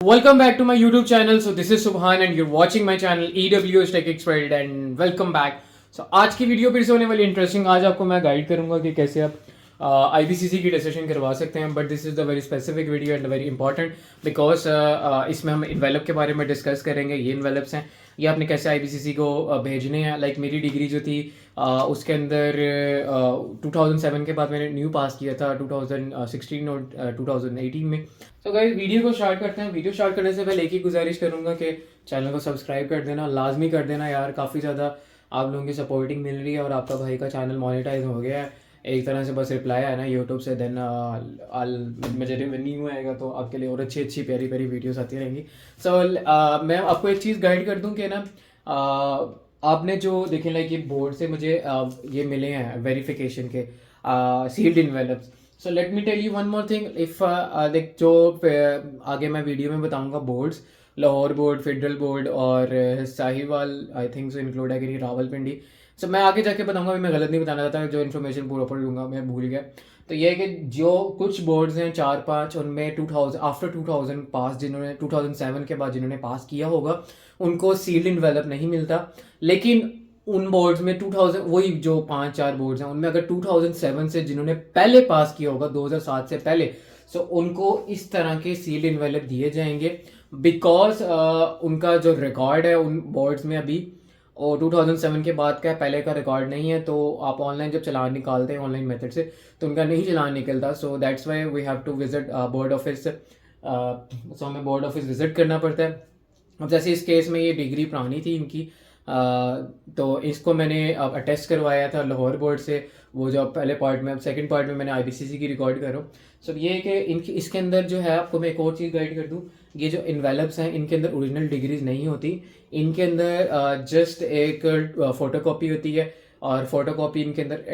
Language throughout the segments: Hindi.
Welcome back to my YouTube channel. So this is Subhan and you're watching my channel EWS Tech Expert and welcome back. So आज की वीडियो फिर से होने वाली इंटरेस्टिंग। आज आपको मैं गाइड करूंगा कि कैसे आप IBCC की रजिस्ट्रेशन करवा सकते हैं। But this is the very specific video and very important because इसमें हम इन्वेलप के बारे में डिस्कस करेंगे। ये इन्वेलप्स हैं, ये आपने कैसे IBCC को भेजने हैं। लाइक मेरी डिग्री जो थी उसके अंदर 2007 के बाद मैंने न्यू पास किया था 2016 और 2018 में। तो गाइस वीडियो को स्टार्ट करते हैं। वीडियो स्टार्ट करने से पहले एक ही गुजारिश करूंगा कि चैनल को सब्सक्राइब कर देना, लाजमी कर देना यार। काफ़ी ज़्यादा आप लोगों की सपोर्टिंग मिल रही है और आपका भाई का चैनल मोनेटाइज हो गया है। एक तरह से बस रिप्लाई आया ना यूट्यूब से, देन मुझे रेवेन्यू आएगा तो आपके लिए और अच्छी अच्छी प्यारी प्यारी वीडियोस आती रहेंगी। सो मैं आपको एक चीज़ गाइड कर दूं कि ना आपने जो देखें लाइक ये बोर्ड से मुझे ये मिले हैं वेरिफिकेशन के sealed envelopes. So let me tell you one more thing. If देख जो आगे मैं वीडियो में बताऊंगा boards, Lahore board, federal board और Sahiwal I think so include है कि नहीं, रावलपिंडी। सो मैं आगे जाके बताऊंगा, मैं गलत नहीं बताना चाहता, जो इन्फॉर्मेशन प्रॉपर लूँगा मैं भूल गया। तो ये है कि जो कुछ बोर्ड्स हैं 4-5 उनमें 2000 आफ्टर 2000 पास, जिन्होंने 2007 के बाद जिन्होंने पास किया होगा उनको सील्ड इन्वेलप नहीं मिलता। लेकिन उन बोर्ड्स में 2000 वही जो 5-4 बोर्ड्स हैं उनमें अगर 2007 से जिन्होंने पहले पास किया होगा 2007 से पहले, सो उनको इस तरह के सील्ड इन्वेलप दिए जाएंगे बिकॉज उनका जो रिकॉर्ड है उन बोर्ड्स में अभी और 2007 के बाद का पहले का रिकॉर्ड नहीं है। तो आप ऑनलाइन जब चलान निकालते हैं ऑनलाइन मेथड से तो उनका नहीं चलान निकलता। So that's why we have to visit board office. सो हमें बोर्ड ऑफिस विजिट करना पड़ता है। अब जैसे इस केस में ये डिग्री पुरानी थी इनकी, तो इसको मैंने अटेस्ट करवाया था लाहौर बोर्ड से। वो जो पहले पार्ट में, अब सेकंड पार्ट में मैंने IBCC की रिकॉर्ड कर रहा हूँ। सो ये है कि इनकी इसके अंदर जो है, आपको मैं एक और चीज़ गाइड कर दूँ, ये जो इन्वेलप्स हैं इनके अंदर ओरिजिनल डिग्रीज नहीं होती। इनके अंदर जस्ट एक फ़ोटोकॉपी होती है और फोटोकॉपी इनके अंदर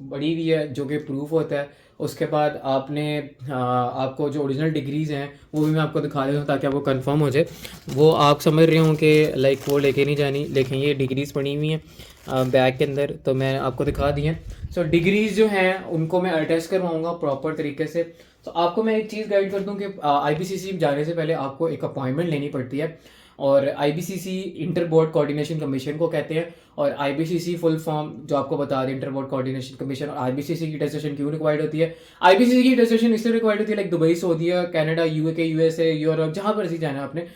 बड़ी हुई है जो कि प्रूफ होता है। उसके बाद आपने आपको जो ओरिजिनल डिग्रीज हैं वो भी मैं आपको दिखा देता हूँ ताकि आपको कंफर्म हो जाए। वो आप समझ रहे हो कि लाइक वो लेके नहीं जानी, लेकिन ये डिग्रीज पड़ी हुई हैं बैग के अंदर, तो मैं आपको दिखा दी हैं। सो डिग्रीज जो हैं उनको मैं अटेस्ट करवाऊँगा प्रॉपर तरीके से। तो आपको मैं एक चीज़ गाइड कर दूँ कि IBCC जाने से पहले आपको एक अपॉइंटमेंट लेनी पड़ती है और IBCC inter board coordination commission को कहते हैं। और IBCC फुल फॉर्म जो आपको बता दें, इंटर बोर्ड कोऑर्डिनेशन कमीशन। और IBCC की रजिस्ट्रेशन क्यों रिक्वायर्ड होती है? IBCC की रजिस्ट्रेशन इसलिए रिक्वायर्ड होती है like Dubai, Saudi, Canada, UK, USA, Europe, जहाँ पर सी जाना आपने,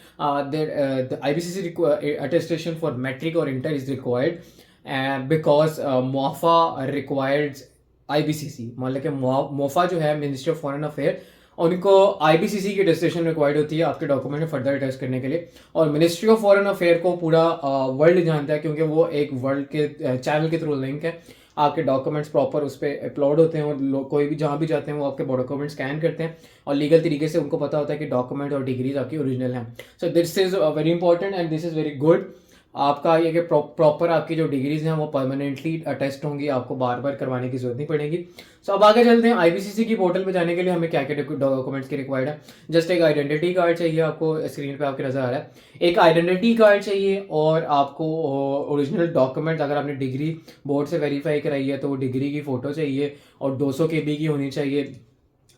IBCC अटेस्टेशन फॉर मैट्रिक और inter is required because MOFA required IBCC। मतलब कि मोफा जो है मिनिस्ट्री ऑफ फॉरेन अफेयर, उनको IBCC की रजिस्ट्रेशन रिक्वायर्ड होती है आपके डॉक्यूमेंट में फर्दर टेस्ट करने के लिए। और मिनिस्ट्री ऑफ फॉरेन अफेयर को पूरा वर्ल्ड जानता है क्योंकि वो एक वर्ल्ड के चैनल के थ्रू लिंक है। आपके डॉक्यूमेंट्स प्रॉपर उस पर अपलोड होते हैं और कोई भी जहाँ भी जाते हैं वो आपके डॉक्यूमेंट स्कैन करते हैं और लीगल तरीके से उनको पता होता है कि डॉक्यूमेंट और डिग्रीज आपकी ओरिजिनल हैं। So this is very important and this is very good. आपका ये कि प्रॉपर आपकी जो डिग्रीज हैं वो परमानेंटली अटेस्ट होंगी, आपको बार बार करवाने की जरूरत नहीं पड़ेगी। सो अब आगे चलते हैं। IBCC की पोर्टल पे जाने के लिए हमें क्या क्या डॉक्यूमेंट्स की रिक्वायर्ड है। जस्ट एक आइडेंटिटी कार्ड चाहिए, आपको स्क्रीन पे आपके नजर आ रहा है। एक आइडेंटिटी कार्ड चाहिए और आपको ओरिजिनल डॉक्यूमेंट्स, अगर आपने डिग्री बोर्ड से वेरीफाई कराई है तो वो डिग्री की फ़ोटो चाहिए और 200 KB की होनी चाहिए।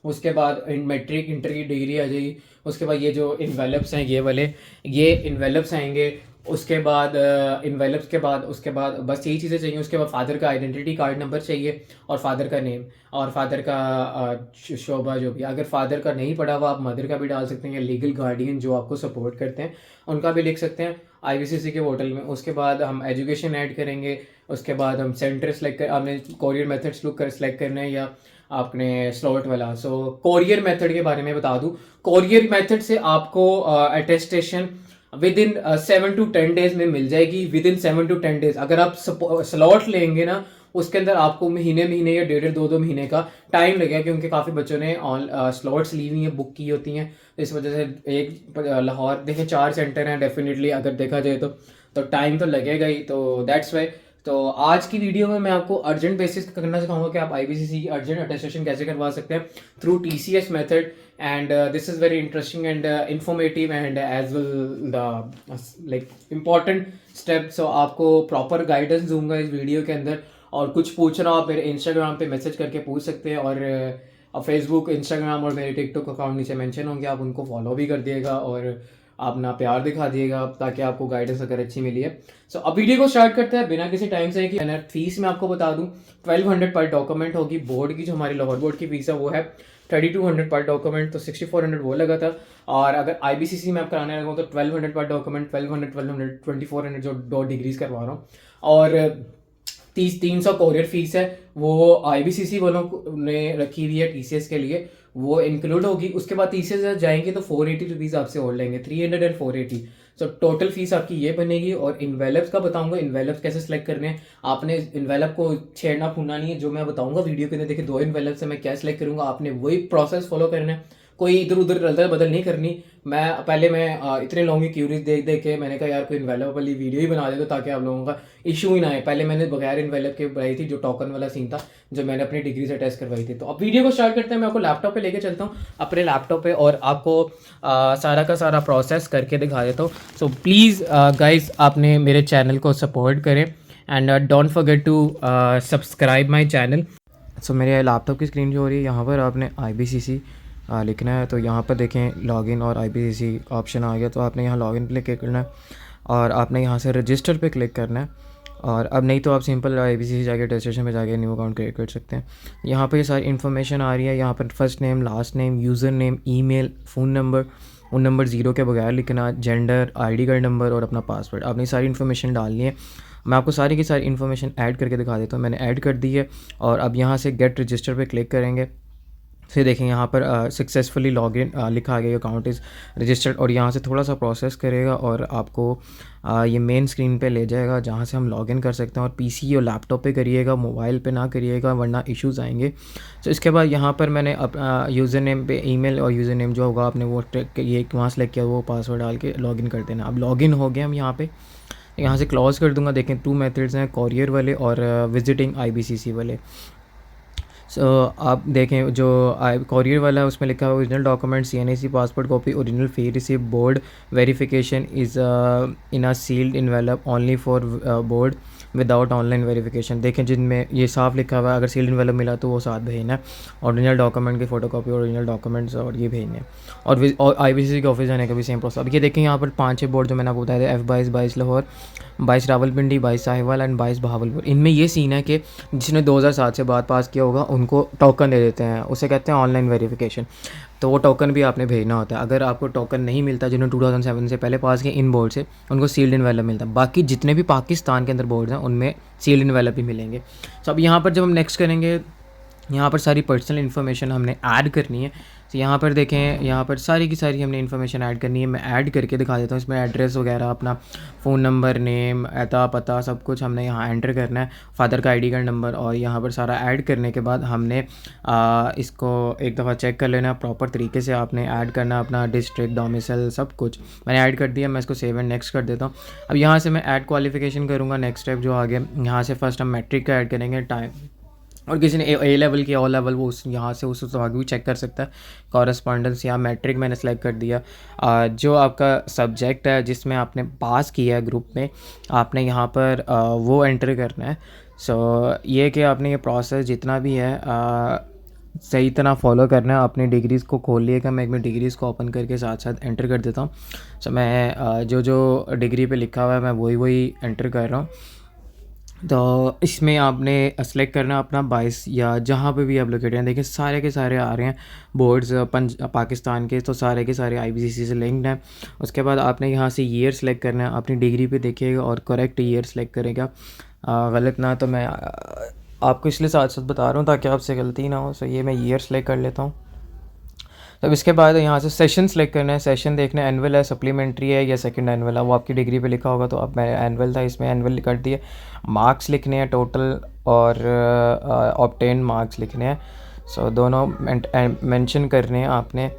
उसके बाद मैट्रिक इंटर की डिग्री आ जाएगी। उसके बाद ये जो इन्वेलप्स हैं ये इन्वेलप्स आएंगे। उसके बाद इन्वेलप्स के बाद उसके बाद बस यही चीज़ें चाहिए। उसके बाद फादर का आइडेंटिटी कार्ड नंबर चाहिए और फादर का नेम और फादर का शोबा जो भी, अगर फादर का नहीं पड़ा हुआ आप मदर का भी डाल सकते हैं या लीगल गार्डियन जो आपको सपोर्ट करते हैं उनका भी लिख सकते हैं IBCC के पोर्टल में। उसके बाद हम एजुकेशन ऐड करेंगे। उसके बाद हम सेंटर सेलेक्ट कर, आपने कोरियर मेथड्स लुक कर सेलेक्ट करना है या आपने स्लॉट वाला। सो कोरियर मेथड के बारे में बता दूं, कोरियर मेथड से आपको attestation with in 7 to 10 days में मिल जाएगी। विद इन 7 to 10 डेज अगर आप स्लॉट लेंगे ना उसके अंदर आपको महीने या 1.5-2 महीने का टाइम लगेगा क्योंकि काफ़ी बच्चों ने स्लॉट्स ली हुई हैं, बुक की होती हैं। तो इस वजह से एक लाहौर देखें 4 सेंटर हैं, डेफिनेटली अगर देखा जाए तो टाइम तो लगेगा ही। तो दैट्स वाई तो आज की वीडियो में मैं आपको अर्जेंट बेसिस करना सिखाऊंगा कि आप IBCC की अर्जेंट अटेस्टेशन कैसे करवा सकते हैं through TCS method. And this is very interesting and informative and as well the like important step. So आपको प्रॉपर गाइडेंस दूंगा इस वीडियो के अंदर। और कुछ पूछना आप मेरे इंस्टाग्राम पे मैसेज करके पूछ सकते हैं और अब फेसबुक, इंस्टाग्राम और मेरे टिकटॉक अकाउंट नीचे मेंशन होंगे, आप उनको फॉलो भी कर दिएगा और अपना प्यार दिखा दिएगा ताकि आपको गाइडेंस अगर अच्छी मिली है। सो अब वीडियो को स्टार्ट करते हैं बिना किसी टाइम से कि फीस मैं आपको बता दूं 1200 पर डॉक्यूमेंट होगी। बोर्ड की जो हमारी लाहौर बोर्ड की फीस है वो है 3200 पर डॉक्यूमेंट, तो 6400 वो लगा था। और अगर IBCC में आप कराने लगा तो 1200 पर डॉक्यूमेंट, 1200 2400 जो 2 डिग्रीज करवा रहा हूँ। और 300 कोरियर फीस है वो IBCC वालों ने रखी हुई है TCS के लिए, वो इंक्लूड होगी। उसके बाद TCS जाएंगे तो 480 रुपीज़ आपसे और लेंगे, 300 एंड 480। सो टोटल फीस आपकी ये बनेगी। और इन्वेलप्स का बताऊंगा, इन्वेलप्स कैसे सेलेक्ट करने हैं। आपने इन्वेलप को छेड़ना फूलना नहीं है, जो मैं बताऊंगा वीडियो के अंदर। देखिए 2 इन्वेलप से मैं क्या सेलेक्ट करूंगा, आपने वही प्रोसेस फॉलो करना है, कोई इधर उधर अदल बदल नहीं करनी। मैं इतने लोगों की क्यूरीज देख देख के मैंने कहा यार कोई इन्वेलप वाली वीडियो ही बना दे तो ताकि आप लोगों का इशू ही ना आए। पहले मैंने बगैर इन्वेलप के बनाई थी, जो टोकन वाला सीन था, जो मैंने अपनी डिग्री से टेस्ट करवाई थी। तो अब वीडियो को स्टार्ट करते हैं। मैं आपको लैपटॉप पे लेके चलता हूँ, अपने लैपटॉप पे, और आपको सारा का सारा प्रोसेस करके दिखा देता हूँ। सो प्लीज़ गाइज आपने मेरे चैनल को सपोर्ट करें and don't forget to subscribe my channel. So मेरे लैपटॉप की स्क्रीन जो हो रही है, यहाँ पर आपने IBCC लिखना है। तो यहाँ पर देखें लॉगिन और IBCC ऑप्शन आ गया, तो आपने यहाँ लॉगिन पे क्लिक करना है और आपने यहाँ से रजिस्टर पे क्लिक करना है। और अब नहीं तो आप सिंपल IBCC जाके रजिस्ट्रेशन पे जाके न्यू अकाउंट क्रिएट कर सकते हैं। यहाँ पर ये सारी इन्फॉर्मेशन आ रही है। यहाँ पर first name, last name, user name, email, phone number, उन नंबर 0 के बगैर लिखना, जेंडर, ID कार्ड नंबर और अपना पासवर्ड। आपने सारी इन्फॉर्मेशन डालनी है। मैं आपको सारी की सारी इन्फॉर्मेशन ऐड करके दिखा देता हूँ। मैंने ऐड कर दी है और अब यहाँ से गेट रजिस्टर पे क्लिक करेंगे। फिर देखें यहाँ पर सक्सेसफुली लॉगिन लिखा आ गया, अकाउंट इज़ रजिस्टर्ड। और यहाँ से थोड़ा सा प्रोसेस करेगा और आपको ये मेन स्क्रीन पे ले जाएगा जहाँ से हम लॉगिन कर सकते हैं। और PC और लैपटॉप पे करिएगा, मोबाइल पे ना करिएगा वरना इश्यूज़ आएंगे। तो इसके बाद यहाँ पर मैंने यूज़र नेम पे ईमेल और यूज़र नेम जो होगा आपने वो ये वहाँ सेलेक्ट किया, वो पासवर्ड डाल के लॉगिन कर देना। अब लॉगिन हो गया हम यहाँ से क्लोज़ कर दूँगा। देखें 2 मेथड्स हैं, कोरियर वाले और विजिटिंग IBCC वाले। आप देखें जो कोरियर वाला है उसमें लिखा है original document CNAC passport copy, original fee receipt, board verification is in a sealed envelope only for board without online verification. देखें जिनमें ये साफ लिखा हुआ है, अगर सील्ड इन्वेलप मिला तो वो साथ भेजना है। ओरिजिनल डॉक्यूमेंट की फ़ोटोकॉपी, ओरिजिनल डॉक्यूमेंट्स और ये भेजने हैं। और IBCC के ऑफिस जाने का भी सेम प्रोसेस। अब ये देखें यहाँ पर 5-6 बोर्ड जो मैंने आपको बताया था, F22, 22 लाहौर, 22 रावलपिंडी, 22 साहिवाल एंड 22 बहावलपुर। इनमें ये सीन है कि जिसने 2007 से बाद पास किया होगा उनको टोकन दे देते हैं, उसे कहते हैं ऑनलाइन वेरिफिकेशन। तो वो टोकन भी आपने भेजना होता है। अगर आपको टोकन नहीं मिलता, जिन्होंने 2007 से पहले पास किया इन बोर्ड से, उनको सील्ड इन्वेलप मिलता है। बाकी जितने भी पाकिस्तान के अंदर बोर्ड हैं उनमें सील्ड इन्वेलप ही मिलेंगे। तो अब यहाँ पर जब हम नेक्स्ट करेंगे, यहाँ पर सारी पर्सनल इन्फॉर्मेशन हमने ऐड करनी है। तो यहाँ पर देखें, यहाँ पर सारी की सारी हमने इन्फॉर्मेशन ऐड करनी है। मैं ऐड करके दिखा देता हूँ। इसमें एड्रेस वगैरह, अपना फ़ोन नंबर, नेम, अता पता सब कुछ हमने यहाँ एंटर करना है, फादर का ID कार्ड नंबर। और यहाँ पर सारा ऐड करने के बाद हमने इसको एक दफ़ा चेक कर लेना, प्रॉपर तरीके से आपने ऐड करना अपना डिस्ट्रिक्ट, डोमिसाइल सब कुछ मैंने ऐड कर दिया। मैं इसको सेव एंड नेक्स्ट कर देता हूँ। अब यहाँ से मैं ऐड क्वालिफिकेशन करूँगा। नेक्स्ट स्टेप जो आगे, यहाँ से फर्स्ट हम मैट्रिक का ऐड करेंगे, टाइम, और किसी ने A लेवल किया, O लेवल, वो उस यहाँ से उस आगे भी चेक कर सकता है। कॉरेस्पॉन्डेंस या मैट्रिक मैंने सेलेक्ट कर दिया। जो आपका सब्जेक्ट है जिसमें आपने पास किया है ग्रुप में, आपने यहाँ पर वो एंटर करना है। ये कि आपने ये प्रोसेस जितना भी है सही तरह फॉलो करना है। अपनी डिग्रीज़ को खोल लिएगा। मैं एक मिनट डिग्रीज़ को ओपन करके साथ साथ एंटर कर देता हूँ। मैं जो डिग्री पे लिखा हुआ है मैं वही एंटर कर रहा हूँ। तो इसमें आपने सेलेक्ट करना अपना 22 या जहाँ पे भी आप लोकेटेड हैं। देखिए सारे के सारे आ रहे हैं बोर्ड्स पाकिस्तान के, तो सारे के सारे IBCC से लिंक्ड हैं। उसके बाद आपने यहाँ से ईयर सेलेक्ट करना है, अपनी डिग्री पे देखिएगा और करेक्ट ईयर सेलेक्ट करेगा। गलत ना, तो मैं आपको इसलिए साथ साथ बता रहा हूँ ताकि आपसे गलती ना हो। ये मैं ईयर सेलेक्ट कर लेता हूँ। तब इसके बाद यहाँ से सेशन सेलेक्ट करना है। सेशन देखना है एनुअल है, सप्लीमेंट्री है या सेकंड एनुअल है, वो आपकी डिग्री पे लिखा होगा। तो अब मैं एनुअल था, इसमें एनुअल कर दिए। मार्क्स लिखने हैं टोटल और ऑब्टेन मार्क्स लिखने हैं। दोनों मेंशन करने हैं आपने।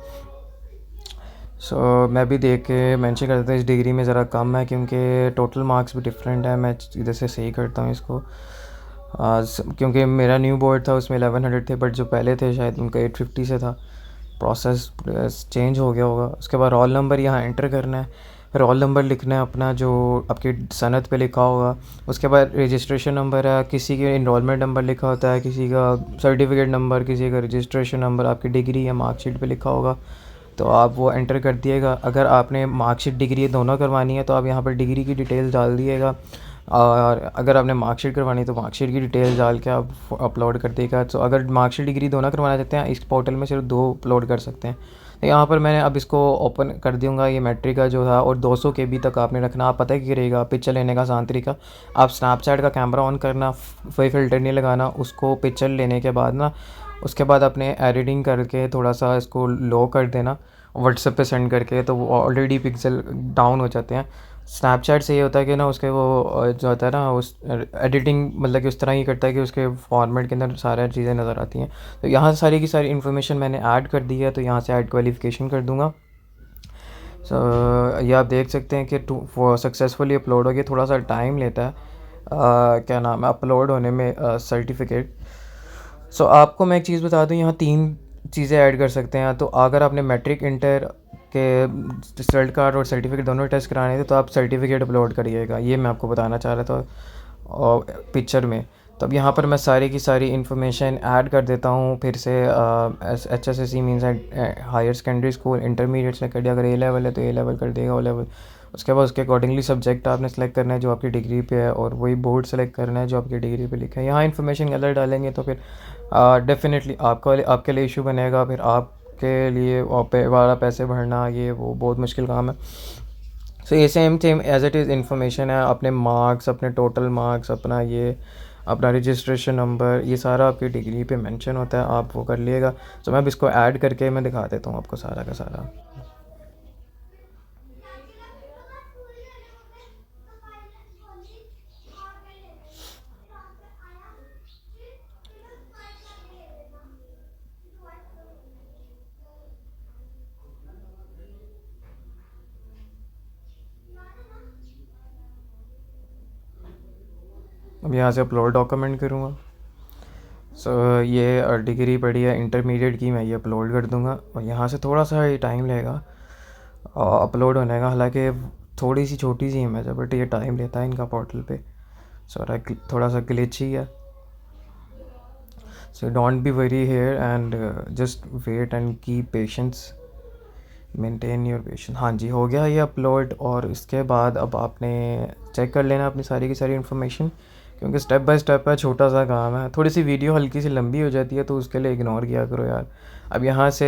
मैं भी देख के मेंशन कर देता हूँ। इस डिग्री में ज़रा कम है क्योंकि टोटल मार्क्स भी डिफरेंट है। मैं इधर से सही करता हूँ इसको, क्योंकि मेरा न्यू बोर्ड था उसमें 1100 थे, बट जो पहले थे शायद उनका 850 से था। प्रोसेस चेंज हो गया होगा। उसके बाद रोल नंबर यहाँ एंटर करना है। रोल नंबर लिखना है अपना जो आपकी सनद पे लिखा होगा। उसके बाद रजिस्ट्रेशन नंबर है, किसी के इनरोलमेंट नंबर लिखा होता है, किसी का सर्टिफिकेट नंबर, किसी का रजिस्ट्रेशन नंबर, आपकी डिग्री या मार्कशीट पे लिखा होगा, तो आप वो एंटर कर दिएगा। अगर आपने मार्कशीट डिग्री दोनों करवानी है तो आप यहाँ पर डिग्री की डिटेल डाल दिएगा, और अगर आपने मार्कशीट करवानी है तो मार्कशीट की डिटेल डाल के आप अपलोड कर देगा। तो अगर मार्कशीट डिग्री दोनों करवाना चाहते हैं, इस पोर्टल में सिर्फ 2 अपलोड कर सकते हैं। तो यहाँ पर मैंने अब इसको ओपन कर दूँगा, ये मैट्रिक का जो था, और 200 KB तक आपने रखना। आप पता है क्या करिएगा पिक्चर लेने का आसान तरीका, आप स्नैपचैट का कैमरा ऑन करना, कोई फ़िल्टर नहीं लगाना, उसको पिक्चर लेने के बाद ना, उसके बाद अपने एडिटिंग करके थोड़ा सा इसको लो कर देना, व्हाट्सएप पे सेंड करके, तो वो ऑलरेडी पिक्सल डाउन हो जाते हैं। स्नैपचैट से ये होता है कि ना उसके वो जो होता है ना उस एडिटिंग मतलब कि उस तरह ही करता है कि उसके फॉर्मेट के अंदर सारी चीज़ें नज़र आती हैं। तो यहाँ से सारी की सारी इन्फॉर्मेशन मैंने ऐड कर दी है, तो यहाँ से ऐड क्वालिफ़िकेशन कर दूँगा। ये आप देख सकते हैं कि वो सक्सेसफुली अपलोड हो गया। थोड़ा सा टाइम लेता है क्या नाम है अपलोड होने में सर्टिफिकेट। आपको मैं एक चीज़ बता दूं, यहाँ 3 चीज़ें ऐड कर सकते हैं। तो अगर आपने मैट्रिक इंटर के रिजल्ट कार्ड और सर्टिफिकेट दोनों टेस्ट कराने थे तो आप सर्टिफिकेट अपलोड करिएगा, ये मैं आपको बताना चाह रहा था और पिक्चर में। तो अब यहाँ पर मैं सारी की सारी इन्फॉर्मेशन ऐड कर देता हूँ फिर से। HSSC means higher secondary school, intermediate select कर दिया, अगर A लेवल है तो A लेवल कर देगा, O लेवल। उसके बाद उसके अकॉर्डिंगली सब्जेक्ट आपने सेलेक्ट करना है जो आपकी डिग्री पे है, और वही बोर्ड सेलेक्ट करना है जो आपकी डिग्री पे लिखा है। यहाँ इन्फॉर्मेशन गलत डालेंगे तो फिर डेफिनेटली आपके लिए इशू बनेगा, फिर आपके लिए वाला पैसे भरना, ये वो बहुत मुश्किल काम है। ये same as it is information है, अपने मार्क्स, अपने टोटल मार्क्स, अपना रजिस्ट्रेशन नंबर, ये सारा आपकी डिग्री पे मेंशन होता है, आप वो कर लिएगा। मैं अब इसको ऐड करके मैं दिखा देता हूँ आपको सारा का सारा। अब यहाँ से अपलोड डॉक्यूमेंट करूँगा। ये डिग्री पड़ी है इंटरमीडिएट की, मैं ये अपलोड कर दूँगा, और यहाँ से थोड़ा सा ये टाइम लेगा अपलोड होने का। हालांकि थोड़ी सी छोटी सी इमेज है बट ये टाइम लेता है इनका पोर्टल पे। थोड़ा सा ग्लिच ही है। Don't be worry here and just wait and keep patience, maintain your patience. हाँ जी, हो गया ये अपलोड। और इसके बाद अब आपने चेक कर लेना अपनी सारी की सारी इन्फॉर्मेशन, क्योंकि स्टेप बाय स्टेप है, छोटा सा काम है। थोड़ी सी वीडियो हल्की सी लंबी हो जाती है तो उसके लिए इग्नोर किया करो यार। अब यहाँ से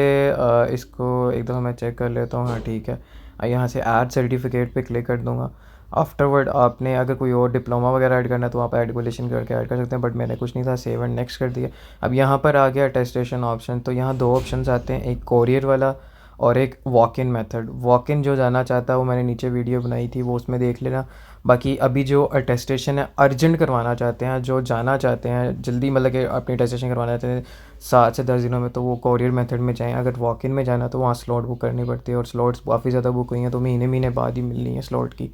इसको एक दफ़ा मैं चेक कर लेता हूँ। हाँ ठीक है, यहाँ से ऐड सर्टिफिकेट पे क्लिक कर दूँगा। आफ्टरवर्ड आपने अगर कोई और डिप्लोमा वगैरह ऐड करना है तो आप ऐड कोलेशन करके ऐड कर सकते हैं, बट मैंने कुछ नहीं था, सेव एंड नेक्स्ट कर दिया। अब यहाँ पर आ गया अटेस्टेशन ऑप्शन। तो यहाँ 2 ऑप्शन आते हैं, एक कोरियर वाला और एक walk in method. Walk in जो जाना चाहता है वो मैंने नीचे वीडियो बनाई थी, वो उसमें देख लेना। बाकी अभी जो अटेस्टेशन है अर्जेंट करवाना चाहते हैं, जो जाना चाहते हैं जल्दी, मतलब कि अपनी अटेस्टेशन करवाना चाहते हैं 7 से 10 दिनों में, तो वो कोरियर मेथड में जाएँ। अगर वॉक इन में जाना तो वहाँ स्लॉट बुक करनी पड़ती है, और स्लॉट्स काफ़ी ज़्यादा बुक हुई हैं, तो महीने बाद ही मिलनी है स्लॉट की।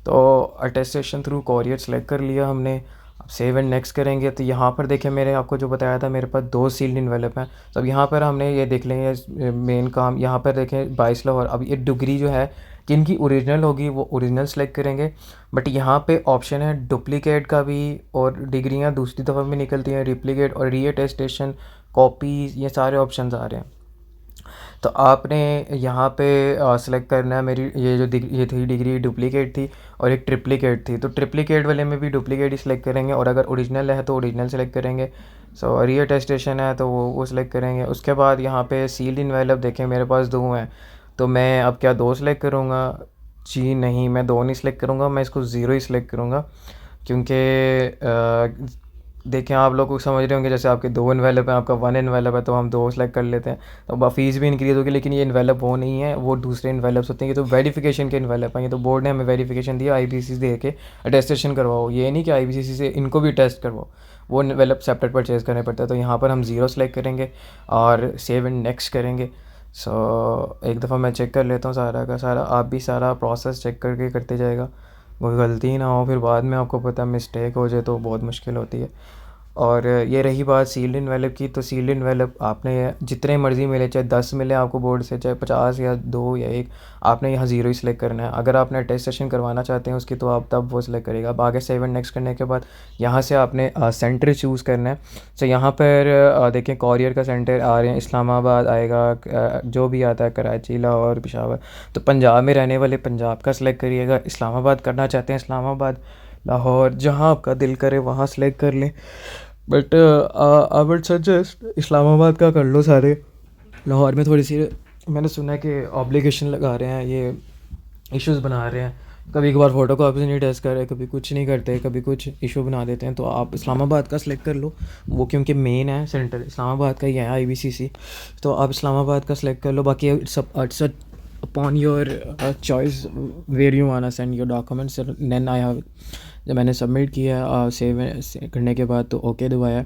तो अटेस्टेशन थ्रू कोरियर सेलेक्ट कर लिया हमने। अब सेव एंड नेक्स्ट करेंगे तो यहाँ पर देखें, मैंने आपको जो बताया था मेरे पास 2 सील्ड इन्वेलप हैं। तो अब यहाँ पर हमने ये देख लेंगे मेन काम। यहाँ पर देखें 22 लाहौर। अब ये डिग्री जो है जिनकी ओरिजिनल होगी वो ओरिजिनल सेलेक्ट करेंगे, बट यहाँ पे ऑप्शन है डुप्लीकेट का भी, और डिग्रियाँ दूसरी दफ़ा भी निकलती हैं, रिप्लीकेट और री अटेस्टेशन, कॉपीज़, ये सारे ऑप्शन आ रहे हैं। तो आपने यहाँ पे सेलेक्ट करना है। मेरी ये थी डिग्री डुप्लीकेट थी और एक ट्रिप्लीकेट थी, तो ट्रिप्लीकेट वाले में भी डुप्लीकेट ही सिलेक्ट करेंगे, और अगर ओरिजिनल है तो ओरिजिनल सेलेक्ट करेंगे। री अटेस्टेशन है तो वो सिलेक्ट करेंगे। उसके बाद यहाँ पे सील्ड इनवेलप देखें मेरे पास 2 हैं, तो मैं अब क्या 2 सेलेक्ट करूँगा? जी नहीं, मैं 2 नहीं सेलेक्ट करूँगा, मैं इसको 0 ही सिलेक्ट करूँगा। क्योंकि देखें आप लोग को समझ रहे होंगे, जैसे आपके 2 इन्वेलप हैं, आपका 1 इन्वेलप है, तो हम 2 सेलेक्ट कर लेते हैं, तो अब फ़ीस भी इंक्रीज़ होगी। लेकिन ये इन्वेलप वो नहीं है, वो दूसरे इन्वेलप्स होते हैं। ये तो वेरिफिकेशन के इन्वेलप हैं। ये तो बोर्ड ने हमें वेरिफिकेशन दिया IBCC दे के अटेस्टेशन करवाओ, ये नहीं कि IBCC से इनको भी टेस्ट करवाओ, वो इन्वेलप सेपरेट परचेज़ करने पड़ता है। तो यहाँ पर हम 0 सेलेक्ट करेंगे और सेव एंड नेक्स्ट करेंगे। एक दफ़ा मैं चेक कर लेता हूँ सारा का सारा, आप भी सारा प्रोसेस चेक करके करते जाएगा, कोई गलती ना हो, फिर बाद में आपको पता मिस्टेक हो जाए तो बहुत मुश्किल होती है। और ये रही बात सील्ड इनवेलप की, तो सील्ड इनवेलप आपने जितने मर्ज़ी मिले, चाहे 10 मिले आपको बोर्ड से, चाहे 50 या 2 या 1, आपने यहाँ ज़ीरो ही सिलेक्ट करना है। अगर आपने अटेस्टेशन करवाना चाहते हैं उसकी, तो आप तब वो सिलेक्ट करिएगा। अब आगे सेव एंड नेक्स्ट करने के बाद यहाँ से आपने सेंटर चूज़ करना है। तो यहाँ पर देखें कॉरियर का सेंटर आ रहे हैं, इस्लामाबाद आएगा, जो भी आता है, कराची, लाहौर, पेशावर। तो पंजाब में रहने वाले पंजाब का सिलेक्ट करिएगा, इस्लामाबाद करना चाहते हैं इस्लामाबाद, लाहौर, जहाँ आपका दिल करे वहाँ सेलेक्ट कर लें। But I would suggest Islamabad का कर लो सारे। लाहौर में थोड़ी सी मैंने सुना है कि ऑब्लिगेशन लगा रहे हैं, ये इश्यूज़ बना रहे हैं, कभी कभार फ़ोटो कॉपीज नहीं टेस्ट कर रहे, कभी कुछ नहीं करते, कभी कुछ इशू बना देते हैं। तो आप इस्लामाबाद का सिलेक्ट कर लो, वो क्योंकि मेन है, सेंटर इस्लामाबाद का ही है, IBCC। तो आप इस्लामाबाद का सिलेक्ट कर लो। बाकी सब upon your choice where you want to send your documents. Then I have, जब मैंने सबमिट किया सेव करने के बाद, तो ओके दबाया।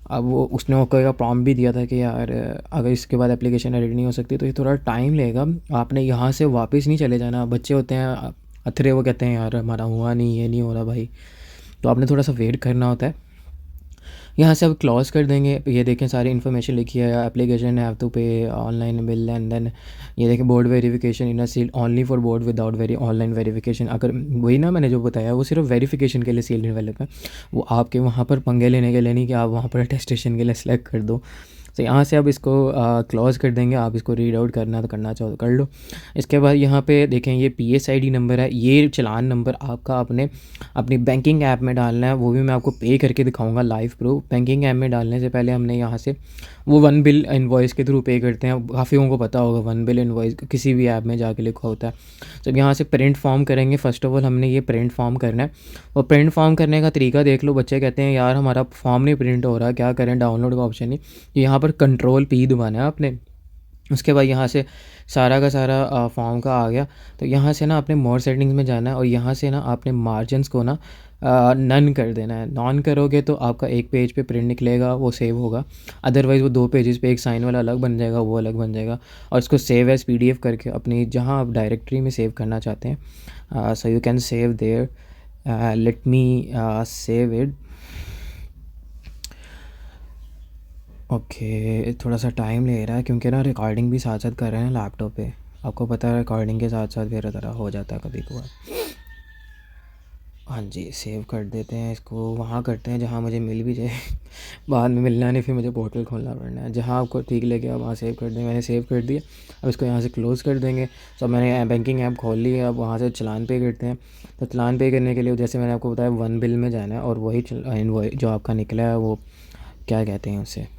अब वो उसने ओके का प्रॉम्प्ट भी दिया था कि यार अगर इसके बाद एप्लीकेशन एडिट नहीं हो सकती तो ये थोड़ा टाइम लेगा, आपने यहाँ से वापस नहीं चले जाना। बच्चे होते हैं अथरे, वो कहते हैं यार हमारा हुआ नहीं, ये नहीं हो रहा भाई, तो आपने थोड़ा सा वेट करना होता है। यहाँ से अब क्लोज कर देंगे। ये देखें सारी इन्फॉर्मेशन लिखी है, application have to pay online bill, and then ये देखें board verification in a sealed only for board without online verification. अगर वही ना मैंने जो बताया वो सिर्फ वेरिफिकेशन के लिए सील्ड डेवलप है, वो आपके वहाँ पर पंगे लेने के लिए नहीं कि आप वहाँ पर अटेस्टेशन के लिए सेलेक्ट कर दो। तो यहाँ से अब इसको क्लोज़ कर देंगे। आप इसको रीड आउट करना तो करना चाहो तो कर लो। इसके बाद यहाँ पे देखें ये PSID नंबर है, ये चलान नंबर आपका आपने अपनी बैंकिंग ऐप में डालना है। वो भी मैं आपको पे करके दिखाऊंगा लाइव प्रूफ। बैंकिंग ऐप में डालने से पहले हमने यहाँ से वो वन बिल इनवॉइस के थ्रू पे करते हैं, काफ़ी लोगों को पता होगा वन बिल इनवॉइस किसी भी ऐप में जाके लिखा होता है। जब यहाँ से प्रिंट फॉर्म करेंगे, फ़र्स्ट ऑफ ऑल हमने ये प्रिंट फॉर्म करना है। और प्रिंट फॉर्म करने का तरीका देख लो, बच्चे कहते हैं यार हमारा फॉर्म नहीं प्रिंट हो रहा, क्या करें, डाउनलोड का ऑप्शन नहीं। यहाँ पर Ctrl+P दबाना है आपने। उसके बाद यहाँ से सारा का सारा फॉर्म का आ गया। तो यहाँ से ना आपने मोर सेटिंग्स में जाना है और यहाँ से ना आपने मार्जिनस को ना नन कर देना है। नॉन करोगे तो आपका एक पेज पे प्रिंट निकलेगा, वो सेव होगा। अदरवाइज़ वो 2 पेजेस पे एक साइन वाला अलग बन जाएगा, वो अलग बन जाएगा। और इसको सेव एज़ PDF करके अपनी जहाँ आप डायरेक्टरी में सेव करना चाहते हैं, so you can save their. Let me save it. Okay, थोड़ा सा टाइम ले रहा है क्योंकि ना रिकॉर्डिंग भी साथ साथ कर रहे हैं लैपटॉप पे। आपको पता है रिकॉर्डिंग के साथ साथ मेरा तरह हो जाता है कभी कभार। हाँ जी, सेव कर देते हैं इसको, वहाँ करते हैं जहाँ मुझे मिल भी जाए बाद में मिलना नहीं, फिर मुझे पोर्टल खोलना पड़ना है। जहाँ आपको ठीक लगे आप वहाँ सेव कर दें। मैंने सेव कर दिया। अब इसको यहाँ से क्लोज़ कर देंगे। तो मैंने बैंकिंग ऐप खोल ली है। अब वहाँ से चलान पे करते हैं। तो चलान पे करने के लिए जैसे मैंने आपको बताया वन बिल में जाना है और वही इनवॉइस जो आपका निकला है वो क्या कहते हैं उसे,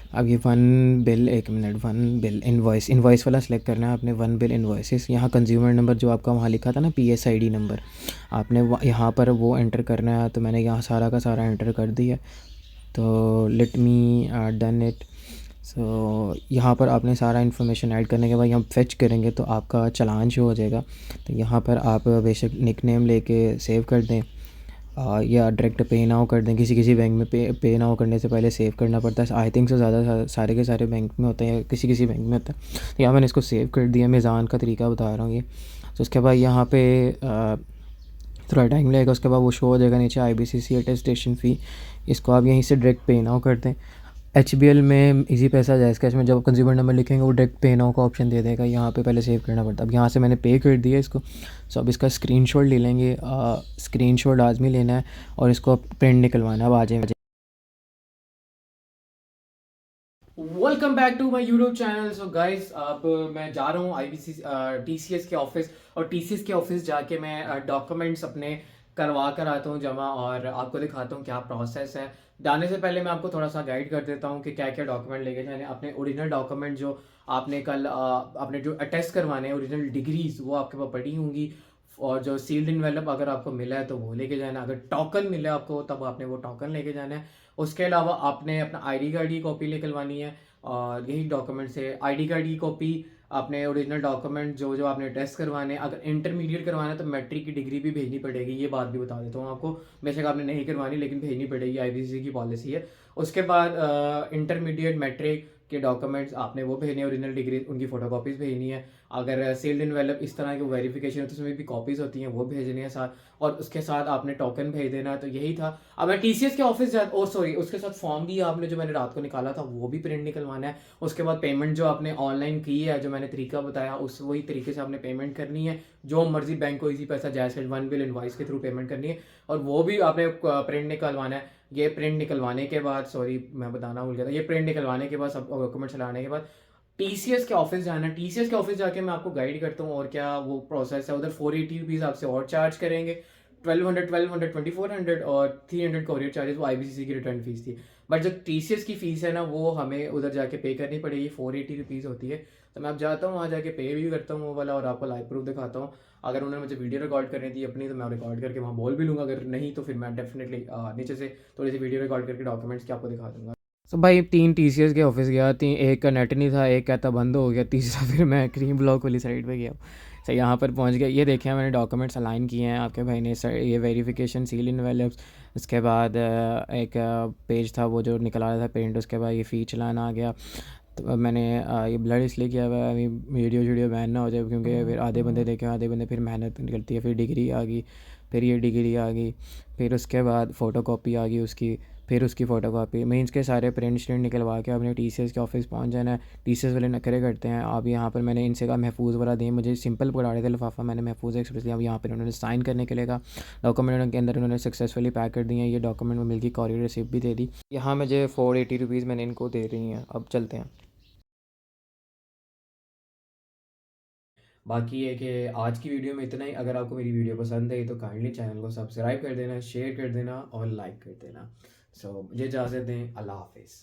अब ये वन बिल, एक मिनट, वन बिल इनवॉइस वाला सेलेक्ट करना है आपने। वन बिल इनवॉइसेस, यहाँ कंज्यूमर नंबर जो आपका वहाँ लिखा था ना PSID नंबर, आपने यहाँ पर वो एंटर करना है। तो मैंने यहाँ सारा का सारा एंटर कर दिया। तो लेट मी डन इट। सो यहाँ पर आपने सारा इन्फॉर्मेशन ऐड करने के बाद यहाँ फेच करेंगे तो आपका चालान शो हो जाएगा। तो यहाँ पर आप बेशक निक नेम लेके सेव कर दें या डायरेक्ट पे नाउ कर दें। किसी किसी बैंक में पे नाउ करने से पहले सेव करना पड़ता है। आई थिंक से ज़्यादा सारे के सारे बैंक में होते हैं, किसी किसी बैंक में होता है। तो यहाँ मैंने इसको सेव कर दिया। मेज़ान का तरीका बता रहा हूँ ये। तो उसके बाद यहाँ पे थोड़ा टाइम लगेगा। उसके बाद वो शो हो जाएगा नीचे IBCC अटेस्टेशन फ़ी। इसको आप यहीं से डायरेक्ट पे नाउ कर दें। HBL में इजी पैसा, जायज़ कैश में जब कंज्यूमर नंबर लिखेंगे वो डायरेक्ट पे नाउ का ऑप्शन दे देगा। यहाँ पे पहले सेव करना पड़ता है। अब यहाँ से मैंने पे कर दिया इसको। सो अब इसका स्क्रीनशॉट ले लेंगे। स्क्रीनशॉट लाजमी लेना है और इसको प्रिंट निकलवाना। अब आ जाए। Welcome back to my YouTube channel. So guys, अब मैं जा रहा हूँ IBCC TCS के ऑफिस, और TCS के ऑफिस जाके मैं डॉक्यूमेंट्स अपने करवा कर आता हूँ जमा, और आपको दिखाता हूँ क्या प्रोसेस है। जाने से पहले मैं आपको थोड़ा सा गाइड कर देता हूँ कि क्या क्या डॉक्यूमेंट लेके जाने। अपने ओरिजिनल डॉक्यूमेंट जो आपने कल अपने जो अटेस्ट करवाने हैं, ओरिजिनल डिग्रीज, वो आपके पास पड़ी होंगी। और जो सील्ड इनवेलप अगर आपको मिला है तो वो लेके जाना। अगर टोकन मिला आपको तब आपने वो टोकन लेके जाना है। उसके अलावा आपने अपना ID कार्ड की कॉपी निकलवानी है, और यही डॉक्यूमेंट्स है। ID कार्ड की कॉपी, अपने ओरिजिनल डॉक्यूमेंट जो जो आपने टेस्ट करवाने हैं। अगर इंटरमीडिएट करवाना है तो मैट्रिक की डिग्री भी भेजनी पड़ेगी, ये बात भी बता देता हूँ आपको। बेशक आपने नहीं करवानी लेकिन भेजनी पड़ेगी, IBCC की पॉलिसी है। उसके बाद इंटरमीडिएट मैट्रिक के डॉक्यूमेंट्स आपने वो भेजने, ओरिजिनल डिग्री उनकी फ़ोटोकॉपीज़ भेजनी है। अगर सील्ड इनवेलप इस तरह की वेरिफिकेशन है तो उसमें भी कॉपीज़ होती हैं, वो भेजनी है साथ, और उसके साथ आपने टोकन भेज देना है। तो यही था। अब मैं टीसीएस के ऑफिस जा, और सॉरी, उसके साथ फॉर्म भी आपने जो मैंने रात को निकाला था वो भी प्रिंट निकलवाना है। उसके बाद पेमेंट जो आपने ऑनलाइन की है, जो मैंने तरीका बताया, उस वही तरीके से आपने पेमेंट करनी है। जो मर्जी बैंक को इसी पैसा जैसे वन बिल इनवाइस के थ्रू पेमेंट करनी है, और वो भी आपने प्रिंट निकलवाना है। ये प्रिंट निकलवाने के बाद, सॉरी मैं बताना भूल गया था, ये प्रिंट निकलवाने के बाद, सब डॉक्यूमेंट चलाने के बाद टीसीएस के ऑफिस जाना है। टीसीएस के ऑफिस जाके मैं आपको गाइड करता हूँ और क्या वो प्रोसेस है। उधर 480 रुपीज़ आपसे और चार्ज करेंगे, 1200, 2400 और 300 कोरियर चार्जेस, वो आईबीसीसी की रिटर्न फीस थी। बट जो टीसीएस की फ़ीस है ना, वो हमें उधर जाके पे करनी पड़ेगी, 480 रुपीज़ होती है। तो मैं अब जाता हूँ वहाँ जाके पे भी करता हूँ वो वाला, और आपको लाइव प्रूफ दिखाता हूँ। अगर उन्होंने मुझे वीडियो रिकॉर्ड करनी थी अपनी, तो मैं रिकॉर्ड करके वहाँ बोल भी लूँगा। अगर नहीं तो फिर मैं डेफिनेटली नीचे से थोड़ी सी वीडियो रिकॉर्ड करके डॉक्यूमेंट्स की आपको दिखा दूँगा। तो भाई 3 टीसीएस के ऑफिस गया, एक का नेट नहीं था, एक कहता बंद हो गया, तीसरा फिर मैं क्रीम ब्लॉक वाली साइड पे गया। सर यहाँ पर पहुँच गया। ये देखिए मैंने डॉक्यूमेंट्स अलाइन किए हैं आपके भाई ने। सर ये वेरिफिकेशन सील इनवेलप्स, उसके बाद एक पेज था वो जो निकला रहा था प्रिंट, उसके बाद ये फ़ी चलान आ गया। तो अब मैंने ये ब्लड इसलिए किया हुआ है अभी वीडियो बैन ना हो जाए, क्योंकि फिर आधे बंदे देखे, आधे बंदे फिर मेहनत निकलती है। फिर डिग्री आ गई, फिर ये डिग्री आ गई, फिर उसके बाद फ़ोटोकॉपी आ गई उसकी, फिर उसकी फ़ोटोकॉपी मीन्स के सारे प्रिंट श्रिंट निकलवा के अपने टीसीएस के ऑफिस पहुंच जाना है। टीसीएस वाले नखरे करते हैं। अब यहाँ पर मैंने इनसे कहा महफूज वाला दें, मुझे सिंपल पकड़ा रहे थे लिफाफा, मैंने महफूज एक्सप्रेस लिया। अब यहाँ पर उन्होंने साइन करने के लिए कहा, डॉक्यूमेंट के अंदर उन्होंने सक्सेसफुली पैक कर दिए हैं। ये डॉक्यूमेंट में मिल गई, कॉरियर रिसिप्ट भी दे दी। यहाँ मुझे 480 रुपीज़ मैंने इनको दे रही हैं। अब चलते हैं। बाकी है कि आज की वीडियो में इतना ही। अगर आपको मेरी वीडियो पसंद आई तो काइंडली चैनल को सब्सक्राइब कर देना, शेयर कर देना और लाइक कर देना। सो मुझे इजाज़त दें। अल्लाह हाफिज़।